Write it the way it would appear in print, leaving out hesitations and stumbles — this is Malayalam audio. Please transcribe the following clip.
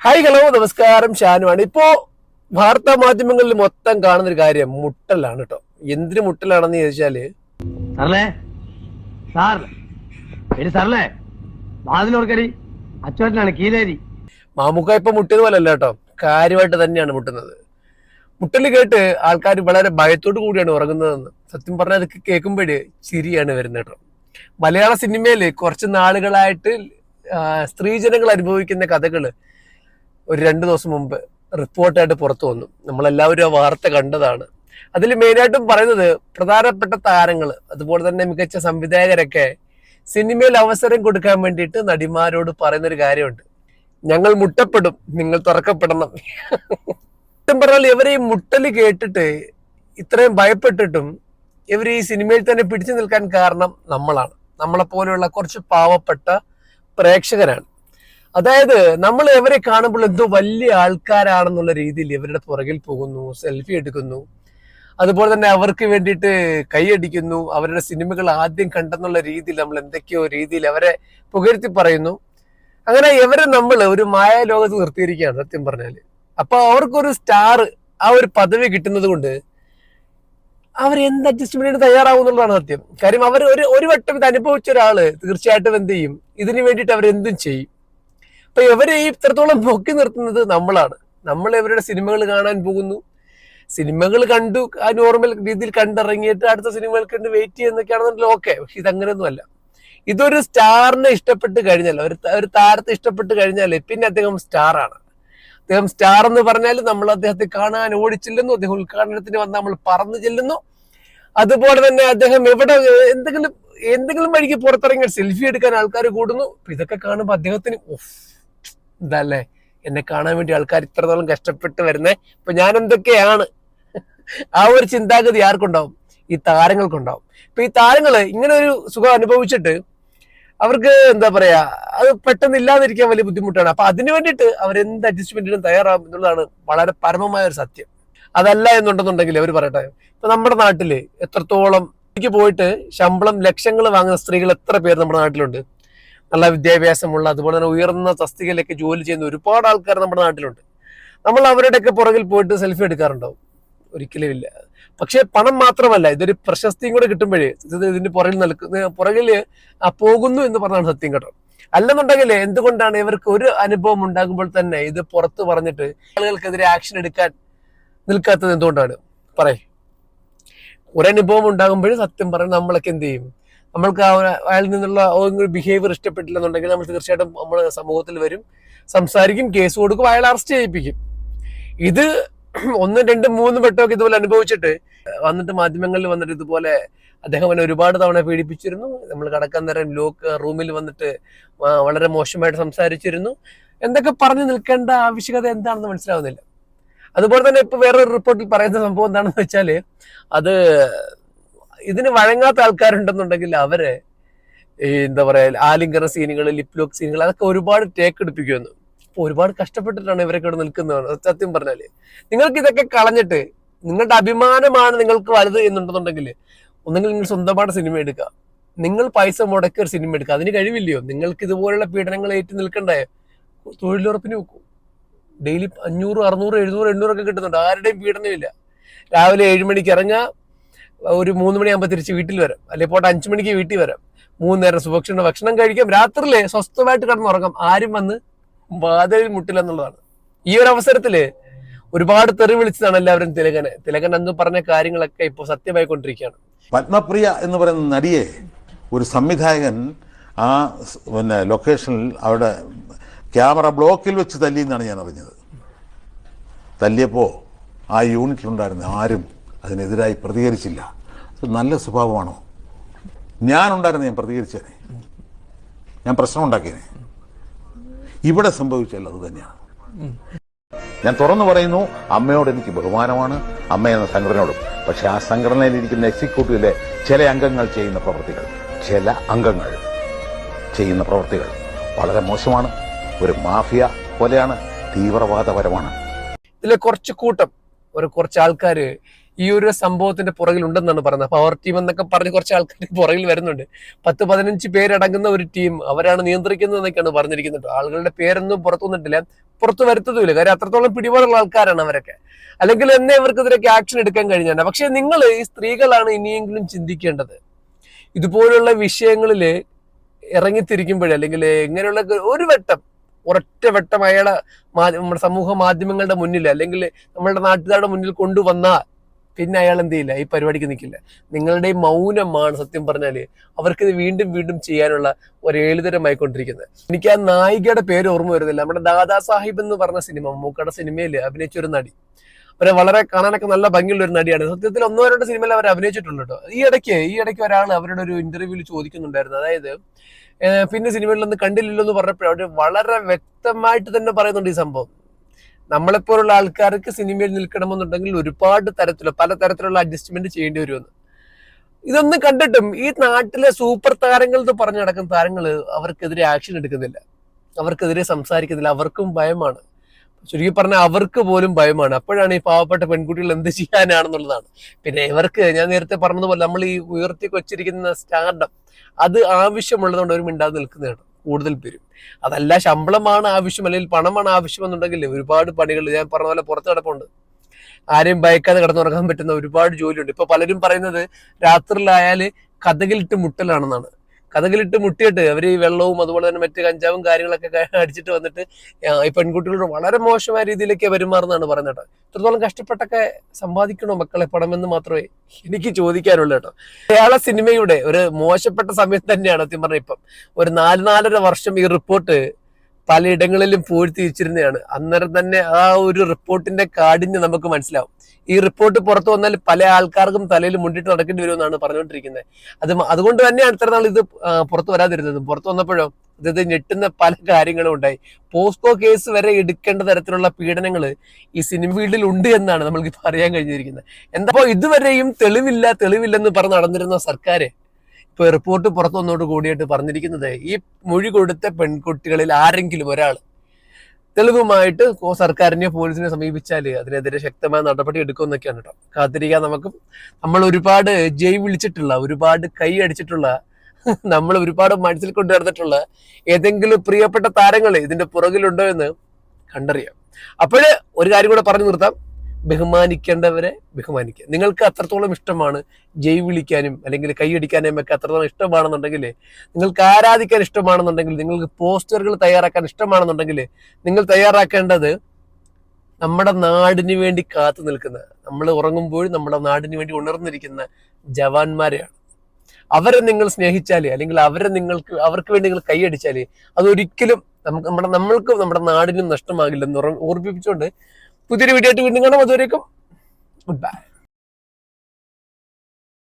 ഹായ് ഹലോ നമസ്കാരം, ഷാനുവാണ്. ഇപ്പോ വാർത്താ മാധ്യമങ്ങളിൽ മൊത്തം കാണുന്നൊരു കാര്യം മുട്ടലാണ് കേട്ടോ. എന്തിനു മുട്ടലാണെന്ന് ചോദിച്ചാല് മാമുക്ക ഇപ്പൊ മുട്ടിയത് പോലെ അല്ല കേട്ടോ, കാര്യമായിട്ട് തന്നെയാണ് മുട്ടുന്നത്. മുട്ടല് കേട്ട് ആൾക്കാർ വളരെ ഭയത്തോടു കൂടിയാണ് ഉറങ്ങുന്നതെന്ന്. സത്യം പറഞ്ഞാൽ അതൊക്കെ കേൾക്കുമ്പോഴേ ചിരിയാണ് വരുന്നത് കേട്ടോ. മലയാള സിനിമയില് കുറച്ച് നാളുകളായിട്ട് സ്ത്രീജനങ്ങൾ അനുഭവിക്കുന്ന കഥകള് ഒരു 2 ദിവസം മുമ്പ് റിപ്പോർട്ടായിട്ട് പുറത്തു വന്നു. നമ്മളെല്ലാവരും ആ വാർത്ത കണ്ടതാണ്. അതിൽ മെയിനായിട്ടും പറയുന്നത് പ്രധാനപ്പെട്ട താരങ്ങൾ, അതുപോലെ തന്നെ മികച്ച സംവിധായകരൊക്കെ സിനിമയിൽ അവസരം കൊടുക്കാൻ വേണ്ടിയിട്ട് നടിമാരോട് പറയുന്നൊരു കാര്യമുണ്ട്: ഞങ്ങൾ മുട്ടപ്പെടും, നിങ്ങൾ തുറക്കപ്പെടണം. സത്യം പറഞ്ഞാൽ ഇവരെ ഈ മുട്ടല് കേട്ടിട്ട് ഇത്രയും ഭയപ്പെട്ടിട്ടും ഇവർ ഈ സിനിമയിൽ തന്നെ പിടിച്ചു നിൽക്കാൻ കാരണം നമ്മളാണ്. നമ്മളെപ്പോലെയുള്ള കുറച്ച് പാവപ്പെട്ട പ്രേക്ഷകരാണ്. അതായത് നമ്മൾ ഇവരെ കാണുമ്പോൾ എന്തോ വലിയ ആൾക്കാരാണെന്നുള്ള രീതിയിൽ ഇവരുടെ പുറകിൽ പോകുന്നു, സെൽഫി എടുക്കുന്നു, അതുപോലെ തന്നെ അവർക്ക് വേണ്ടിയിട്ട് കൈയടിക്കുന്നു, അവരുടെ സിനിമകൾ ആദ്യം കണ്ടെന്നുള്ള രീതിയിൽ നമ്മൾ എന്തൊക്കെയോ രീതിയിൽ അവരെ പുകഴ്ത്തി പറയുന്നു. അങ്ങനെ ഇവരെ നമ്മൾ ഒരു മായ ലോകത്ത് നിർത്തിയിരിക്കുകയാണ് സത്യം പറഞ്ഞാല്. അപ്പൊ അവർക്കൊരു സ്റ്റാർ, ആ ഒരു പദവി കിട്ടുന്നത് കൊണ്ട് അവർ എന്ത് അഡ്ജസ്റ്റ്മെന്റിന് തയ്യാറാവുന്നുള്ളതാണ് സത്യം. കാര്യം അവർ ഒരു വട്ടം ഇത് അനുഭവിച്ച ഒരാള് തീർച്ചയായിട്ടും എന്ത് ചെയ്യും, ഇതിനു വേണ്ടിയിട്ട് അവരെന്തും ചെയ്യും. അപ്പൊ ഇവരെ ഈ ഇത്രത്തോളം പൊക്കി നിർത്തുന്നത് നമ്മളാണ്. നമ്മൾ ഇവരുടെ സിനിമകൾ കാണാൻ പോകുന്നു, സിനിമകൾ കണ്ടു, ആ നോർമൽ രീതിയിൽ കണ്ടിറങ്ങിയിട്ട് അടുത്ത സിനിമകൾക്ക് വേണ്ടി വെയിറ്റ് ചെയ്യുന്നൊക്കെയാണെന്നുണ്ടെങ്കിൽ ഓക്കെ. പക്ഷെ ഇതങ്ങനെയൊന്നുമല്ല. ഇതൊരു സ്റ്റാറിനെ ഇഷ്ടപ്പെട്ട് കഴിഞ്ഞാൽ, ഒരു താരത്തെ ഇഷ്ടപ്പെട്ട് കഴിഞ്ഞാൽ പിന്നെ അദ്ദേഹം സ്റ്റാറാണ്. അദ്ദേഹം സ്റ്റാർ എന്ന് പറഞ്ഞാൽ നമ്മൾ അദ്ദേഹത്തെ കാണാൻ ഓടിച്ചെല്ലുന്നു, അദ്ദേഹം ഉദ്ഘാടനത്തിന് വന്ന് നമ്മൾ പറന്നു ചെല്ലുന്നു. അതുപോലെ തന്നെ അദ്ദേഹം എവിടെ എന്തെങ്കിലും വഴിക്ക് പുറത്തിറങ്ങി സെൽഫി എടുക്കാൻ ആൾക്കാർ കൂടുന്നു. ഇതൊക്കെ കാണുമ്പോൾ അദ്ദേഹത്തിന് ഇതല്ലേ എന്നെ കാണാൻ വേണ്ടി ആൾക്കാർ ഇത്രത്തോളം കഷ്ടപ്പെട്ട് വരുന്നേ, ഇപ്പൊ ഞാൻ എന്തൊക്കെയാണ്, ആ ഒരു ചിന്താഗതി ആർക്കുണ്ടാവും? ഈ താരങ്ങൾക്കുണ്ടാവും. ഇപ്പൊ ഈ താരങ്ങള് ഇങ്ങനെ ഒരു സുഖം അനുഭവിച്ചിട്ട് അവർക്ക് എന്താ പറയാ, അത് പെട്ടെന്ന് ഇല്ലാതിരിക്കാൻ വലിയ ബുദ്ധിമുട്ടാണ്. അപ്പൊ അതിനു വേണ്ടിയിട്ട് അവരെന്ത് അഡ്ജസ്റ്റ്മെന്റിനും തയ്യാറാവും എന്നുള്ളതാണ് വളരെ പരമമായ ഒരു സത്യം. അതല്ല എന്നുണ്ടെന്നുണ്ടെങ്കിൽ അവർ പറയട്ടെ, ഇപ്പൊ നമ്മുടെ നാട്ടില് എത്രത്തോളം പോയിട്ട് ശമ്പളം ലക്ഷങ്ങൾ വാങ്ങുന്ന സ്ത്രീകൾ എത്ര പേര് നമ്മുടെ നാട്ടിലുണ്ട്? നല്ല വിദ്യാഭ്യാസമുള്ള, അതുപോലെ തന്നെ ഉയർന്ന തസ്തികയിലൊക്കെ ജോലി ചെയ്യുന്ന ഒരുപാട് ആൾക്കാർ നമ്മുടെ നാട്ടിലുണ്ട്. നമ്മൾ അവരുടെയൊക്കെ പുറകിൽ പോയിട്ട് സെൽഫി എടുക്കാറുണ്ടാവും? ഒരിക്കലും ഇല്ല. പക്ഷെ പണം മാത്രമല്ല, ഇതൊരു പ്രശസ്തിയും കൂടെ കിട്ടുമ്പോഴേ ഇതിന്റെ പുറകിൽ പോകുന്നു എന്ന് പറഞ്ഞാണ് സത്യം കേട്ടോ. അല്ലെന്നുണ്ടെങ്കിൽ എന്തുകൊണ്ടാണ് ഇവർക്ക് ഒരു അനുഭവം ഉണ്ടാകുമ്പോൾ തന്നെ ഇത് പുറത്ത് പറഞ്ഞിട്ട് ആളുകൾക്കെതിരെ ആക്ഷൻ എടുക്കാൻ നിൽക്കാത്തത്? എന്തുകൊണ്ടാണ് പറയേ? ഒരു അനുഭവം ഉണ്ടാകുമ്പോഴും സത്യം പറഞ്ഞാൽ നമ്മളൊക്കെ എന്ത് ചെയ്യും? നമ്മൾക്ക് അയാളിൽ നിന്നുള്ള ബിഹേവിയർ ഇഷ്ടപ്പെട്ടില്ലെന്നുണ്ടെങ്കിൽ നമ്മൾ തീർച്ചയായിട്ടും നമ്മൾ സമൂഹത്തിൽ വരും, സംസാരിക്കും, കേസ് കൊടുക്കും, അയാളെ അറസ്റ്റ് ചെയ്യിപ്പിക്കും. ഇത് 1, 2, 3 വട്ടമൊക്കെ ഇതുപോലെ അനുഭവിച്ചിട്ട് വന്നിട്ട് മാധ്യമങ്ങളിൽ വന്നിട്ട് ഇതുപോലെ അദ്ദേഹം എന്നെ ഒരുപാട് തവണ പീഡിപ്പിച്ചിരുന്നു, നമ്മൾ കടക്കാൻ നേരം ലോക്ക് റൂമിൽ വന്നിട്ട് വളരെ മോശമായിട്ട് സംസാരിച്ചിരുന്നു, എന്തൊക്കെ പറഞ്ഞു നിൽക്കേണ്ട ആവശ്യകത എന്താണെന്ന് മനസ്സിലാവുന്നില്ല. അതുപോലെ തന്നെ ഇപ്പൊ വേറൊരു റിപ്പോർട്ടിൽ പറയുന്ന സംഭവം എന്താണെന്ന് വെച്ചാല്, അത് ഇതിന് വഴങ്ങാത്ത ആൾക്കാരുണ്ടെന്നുണ്ടെങ്കിൽ അവരെ എന്താ പറയാ, ആലിംഗന സീനുകൾ, ലിപ് ലോക്ക് സീനുകൾ, അതൊക്കെ ഒരുപാട് ടേക്ക് എടുപ്പിക്കുമെന്ന്. അപ്പൊ ഒരുപാട് കഷ്ടപ്പെട്ടിട്ടാണ് ഇവരൊക്കെ ഇവിടെ നിൽക്കുന്നതാണ് സത്യം പറഞ്ഞാല്. നിങ്ങൾക്ക് ഇതൊക്കെ കളഞ്ഞിട്ട് നിങ്ങളുടെ അഭിമാനമാണ് നിങ്ങൾക്ക് വലുത് എന്നുണ്ടെന്നുണ്ടെങ്കിൽ ഒന്നെങ്കിൽ നിങ്ങൾ സ്വന്തമായിട്ട് സിനിമ എടുക്കുക. നിങ്ങൾ പൈസ മുടക്കി ഒരു സിനിമ എടുക്കുക. അതിന് കഴിവില്ലയോ? നിങ്ങൾക്ക് ഇതുപോലുള്ള പീഡനങ്ങൾ ഏറ്റു നിൽക്കണ്ടേ? തൊഴിലുറപ്പിന് വെക്കൂ. ഡെയിലി 500, 600, 700, 800 ഒക്കെ കിട്ടുന്നുണ്ട്. ആരുടെയും പീഡനമില്ല. രാവിലെ 7 മണിക്ക് ഇറങ്ങാ, ഒരു 3 മണിയാകുമ്പോൾ തിരിച്ച് വീട്ടിൽ വരാം, അല്ലെങ്കിൽ പോട്ടെ 5 മണിക്ക് വീട്ടിൽ വരാം, 3 നേരം സുഭക്ഷണ ഭക്ഷണം കഴിക്കാം, രാത്രിയിലെ സ്വസ്ഥമായിട്ട് കിടന്നുറങ്ങാം, ആരും വന്ന് വാതിലിൽ മുട്ടില്ലെന്നുള്ളതാണ്. ഈ ഒരു അവസരത്തില് ഒരുപാട് തെറി വിളിച്ചതാണ് എല്ലാവരും തിലകൻ അന്ന് പറഞ്ഞ കാര്യങ്ങളൊക്കെ ഇപ്പോൾ സത്യമായിക്കൊണ്ടിരിക്കുകയാണ്. പത്മപ്രിയ എന്ന് പറയുന്ന നടിയെ ഒരു സംവിധായകൻ ആ ലൊക്കേഷനിൽ അവിടെ ക്യാമറ ബ്ലോക്കിൽ വെച്ച് തല്ലി എന്നാണ് ഞാൻ അറിഞ്ഞത്. തല്ലിയപ്പോൾ ആ യൂണിറ്റിലുണ്ടായിരുന്ന ആരും അതിനെതിരായി പ്രതികരിച്ചില്ല. അത് നല്ല സ്വഭാവമാണോ? ഞാനുണ്ടായിരുന്നു, ഞാൻ പ്രതികരിച്ചേനെ, ഞാൻ പ്രശ്നം ഉണ്ടാക്കിയേനെ. ഇവിടെ സംഭവിച്ചാൽ അത് തന്നെയാണ്. ഞാൻ തുറന്നു പറയുന്നു, അമ്മയോട് എനിക്ക് ബഹുമാനമാണ്, അമ്മ എന്ന സംഘടനയോടും. പക്ഷെ ആ സംഘടനയിൽ ഇരിക്കുന്ന എക്സിക്യൂട്ടീവിലെ ചില അംഗങ്ങൾ ചെയ്യുന്ന പ്രവൃത്തികൾ വളരെ മോശമാണ്. ഒരു മാഫിയ പോലെയാണ്, തീവ്രവാദപരമാണ്. ഇതിലെ കുറച്ച് ആൾക്കാര് ഈ ഒരു സംഭവത്തിന്റെ പുറകിൽ ഉണ്ടെന്നാണ് പറയുന്നത്. പവർ ടീം എന്നൊക്കെ പറഞ്ഞ് കുറച്ച് ആൾക്കാർ പുറകിൽ വരുന്നുണ്ട്. 10-15 പേരടങ്ങുന്ന ഒരു ടീം അവരാണ് നിയന്ത്രിക്കുന്നതെന്നൊക്കെയാണ് പറഞ്ഞിരിക്കുന്നത്. ആളുകളുടെ പേരൊന്നും പുറത്തു വന്നിട്ടില്ല, പുറത്തു വരുത്തതുമില്ല. കാര്യം അത്രത്തോളം പിടിപാടുള്ള ആൾക്കാരാണ് അവരൊക്കെ. അല്ലെങ്കിൽ എന്നെ ഇവർക്കെതിരൊക്കെ ആക്ഷൻ എടുക്കാൻ കഴിഞ്ഞാൽ. പക്ഷെ നിങ്ങൾ ഈ സ്ത്രീകളാണ് ഇനിയെങ്കിലും ചിന്തിക്കേണ്ടത്. ഇതുപോലുള്ള വിഷയങ്ങളില് ഇറങ്ങിത്തിരിക്കുമ്പോഴേ, അല്ലെങ്കിൽ ഇങ്ങനെയുള്ള ഒരു വട്ടം, ഒരൊറ്റ വട്ടം അയാളെ നമ്മുടെ സമൂഹ മാധ്യമങ്ങളുടെ മുന്നിൽ അല്ലെങ്കിൽ നമ്മളുടെ നാട്ടുകാരുടെ മുന്നിൽ കൊണ്ടുവന്നാൽ പിന്നെ അയാൾ എന്ത് ചെയ്യില്ല, ഈ പരിപാടിക്ക് നിൽക്കില്ല. നിങ്ങളുടെ ഈ മൗനമാണ് സത്യം പറഞ്ഞാല് അവർക്ക് വീണ്ടും വീണ്ടും ചെയ്യാനുള്ള ഒരു ഏളുതരമായിക്കൊണ്ടിരിക്കുന്നത്. എനിക്ക് ആ നായികയുടെ പേര് ഓർമ്മ വരുന്നില്ല. നമ്മുടെ ദാദാ സാഹിബ് എന്ന് പറഞ്ഞ സിനിമ, മമ്മൂക്കയുടെ സിനിമയിൽ അഭിനയിച്ച ഒരു നടി. അവരെ വളരെ കാണാനൊക്കെ നല്ല ഭംഗിയുള്ള ഒരു നടിയാണ്. സത്യത്തിൽ 1-2 സിനിമയിൽ അവർ അഭിനയിച്ചിട്ടുണ്ട് കേട്ടോ. ഈ ഇടയ്ക്ക് ഒരാൾ അവരുടെ ഒരു ഇന്റർവ്യൂവിൽ ചോദിക്കുന്നുണ്ടായിരുന്നു, അതായത് പിന്നെ സിനിമകളിലൊന്നും കണ്ടില്ലല്ലോ എന്ന് പറഞ്ഞപ്പോൾ അവർ വളരെ വ്യക്തമായിട്ട് തന്നെ പറയുന്നുണ്ട് ഈ സംഭവം. നമ്മളെപ്പോലുള്ള ആൾക്കാർക്ക് സിനിമയിൽ നിൽക്കണമെന്നുണ്ടെങ്കിൽ ഒരുപാട് പല തരത്തിലുള്ള അഡ്ജസ്റ്റ്മെന്റ് ചെയ്യേണ്ടി വരുമെന്ന്. ഇതൊന്നും കണ്ടിട്ടും ഈ നാട്ടിലെ സൂപ്പർ താരങ്ങൾ എന്ന് പറഞ്ഞു നടക്കുന്ന താരങ്ങള് അവർക്കെതിരെ ആക്ഷൻ എടുക്കുന്നില്ല, അവർക്കെതിരെ സംസാരിക്കുന്നില്ല. അവർക്കും ഭയമാണ്. ചുരുക്കി പറഞ്ഞാൽ അവർക്ക് പോലും ഭയമാണ്. അപ്പോഴാണ് ഈ പാവപ്പെട്ട പെൺകുട്ടികൾ എന്ത് ചെയ്യാനാണെന്നുള്ളതാണ്. പിന്നെ ഇവർക്ക് ഞാൻ നേരത്തെ പറഞ്ഞതുപോലെ നമ്മൾ ഈ ഉയർത്തി കൊച്ചിരിക്കുന്ന സ്റ്റാർഡം അത് ആവശ്യമുള്ളതുകൊണ്ട് അവർ മിണ്ടാതെ നിൽക്കുന്നതാണ് കൂടുതൽ പേരും. അതല്ല ശമ്പളമാണ് ആവശ്യം, അല്ലെങ്കിൽ പണമാണ് ആവശ്യം എന്നുണ്ടെങ്കിൽ ഒരുപാട് പണികൾ ഞാൻ പറഞ്ഞ പോലെ പുറത്ത് കിടപ്പുണ്ട്. ആരെയും ഭയക്കാതെ കിടന്നുറങ്ങാൻ പറ്റുന്ന ഒരുപാട് ജോലിയുണ്ട്. ഇപ്പൊ പലരും പറയുന്നത് രാത്രിയിലായാല് കതകിലിട്ട് മുട്ടലാണെന്നാണ്. കതകിലിട്ട് മുട്ടിയിട്ട് അവർ ഈ വെള്ളവും അതുപോലെ തന്നെ മറ്റ് കഞ്ചാവും കാര്യങ്ങളൊക്കെ അടിച്ചിട്ട് വന്നിട്ട് ഈ പെൺകുട്ടികളോട് വളരെ മോശമായ രീതിയിലേക്ക് പെരുമാറുന്നതാണ് പറയുന്നത്. ഇത്രത്തോളം കഷ്ടപ്പെട്ടൊക്കെ സമ്പാദിക്കണോ മക്കളെ പണമെന്ന് മാത്രമേ എനിക്ക് ചോദിക്കാനുള്ളൂ കേട്ടോ. മലയാള സിനിമയുടെ ഒരു മോശപ്പെട്ട സമയം തന്നെയാണ് സത്യം പറഞ്ഞ. ഇപ്പം ഒരു 4-4.5 വർഷം ഈ റിപ്പോർട്ട് പലയിടങ്ങളിലും പൂഴ്ത്തിവെച്ചിരുന്നതാണ്. അന്നേരം തന്നെ ആ ഒരു റിപ്പോർട്ടിന്റെ കാഠിന്യം നമുക്ക് മനസ്സിലാവും. ഈ റിപ്പോർട്ട് പുറത്തു വന്നാൽ പല ആൾക്കാർക്കും തലയിൽ മുണ്ടിട്ട് നടക്കേണ്ടി വരുമെന്നാണ് പറഞ്ഞുകൊണ്ടിരിക്കുന്നത്. അതുകൊണ്ട് തന്നെയാണ് ഇത്ര നാൾ ഇത് പുറത്തു വരാതിരുന്നത്. പുറത്തു വന്നപ്പോഴോ ഇത് ഞെട്ടുന്ന പല കാര്യങ്ങളും ഉണ്ടായി. പോസ്കോ കേസ് വരെ എടുക്കേണ്ട തരത്തിലുള്ള പീഡനങ്ങൾ ഈ സിനിമ ഫീൽഡിൽ ഉണ്ട് എന്നാണ് നമ്മൾക്ക് ഇപ്പൊ അറിയാൻ കഴിഞ്ഞിരിക്കുന്നത്. എന്താ ഇതുവരെയും തെളിവില്ലെന്ന് പറഞ്ഞ് നടന്നിരുന്ന സർക്കാർ ഇപ്പൊ റിപ്പോർട്ട് പുറത്തു വന്നോട് കൂടിയിട്ട് പറഞ്ഞിരിക്കുന്നത് ഈ മൊഴി കൊടുത്ത പെൺകുട്ടികളിൽ ആരെങ്കിലും ഒരാൾ തെളിവുമായിട്ട് സർക്കാരിനെ പോലീസിനെ സമീപിച്ചാൽ അതിനെതിരെ ശക്തമായ നടപടി എടുക്കുമെന്നൊക്കെയാണ് കേട്ടോ. കാത്തിരിക്കാൻ നമുക്ക്. നമ്മൾ ഒരുപാട് ജയ് വിളിച്ചിട്ടുള്ള, ഒരുപാട് കൈ അടിച്ചിട്ടുള്ള, നമ്മൾ ഒരുപാട് മനസ്സിൽ കൊണ്ടുവന്നിട്ടുള്ള ഏതെങ്കിലും പ്രിയപ്പെട്ട താരങ്ങൾ ഇതിന്റെ പുറകിലുണ്ടോ എന്ന് കണ്ടറിയാം. അപ്പോഴ് ഒരു കാര്യം കൂടെ പറഞ്ഞു നിർത്താം, ബഹുമാനിക്കേണ്ടവരെ ബഹുമാനിക്കുക. നിങ്ങൾക്ക് അത്രത്തോളം ഇഷ്ടമാണ് ജയ് വിളിക്കാനും അല്ലെങ്കിൽ കൈയടിക്കാനും ഒക്കെ അത്രത്തോളം ഇഷ്ടമാണെന്നുണ്ടെങ്കിൽ, നിങ്ങൾക്ക് ആരാധിക്കാൻ ഇഷ്ടമാണെന്നുണ്ടെങ്കിൽ, നിങ്ങൾക്ക് പോസ്റ്ററുകൾ തയ്യാറാക്കാൻ ഇഷ്ടമാണെന്നുണ്ടെങ്കിൽ നിങ്ങൾ തയ്യാറാക്കേണ്ടത് നമ്മുടെ നാടിന് വേണ്ടി കാത്തു നിൽക്കുന്ന, നമ്മൾ ഉറങ്ങുമ്പോൾ നമ്മുടെ നാടിന് വേണ്ടി ഉണർന്നിരിക്കുന്ന ജവാന്മാരെയാണ്. അവരെ നിങ്ങൾ സ്നേഹിച്ചാല് അല്ലെങ്കിൽ അവർക്ക് വേണ്ടി നിങ്ങൾ കൈയടിച്ചാല് അതൊരിക്കലും നമ്മൾക്കും നമ്മുടെ നാടിനും നഷ്ടമാകില്ലെന്ന് ഓർമ്മിപ്പിച്ചുകൊണ്ട് പുതിയൊരു വീഡിയോ ആയിട്ട് വീണ്ടും കാണാം. അതുവരേക്കും ഗുഡ് ബൈ.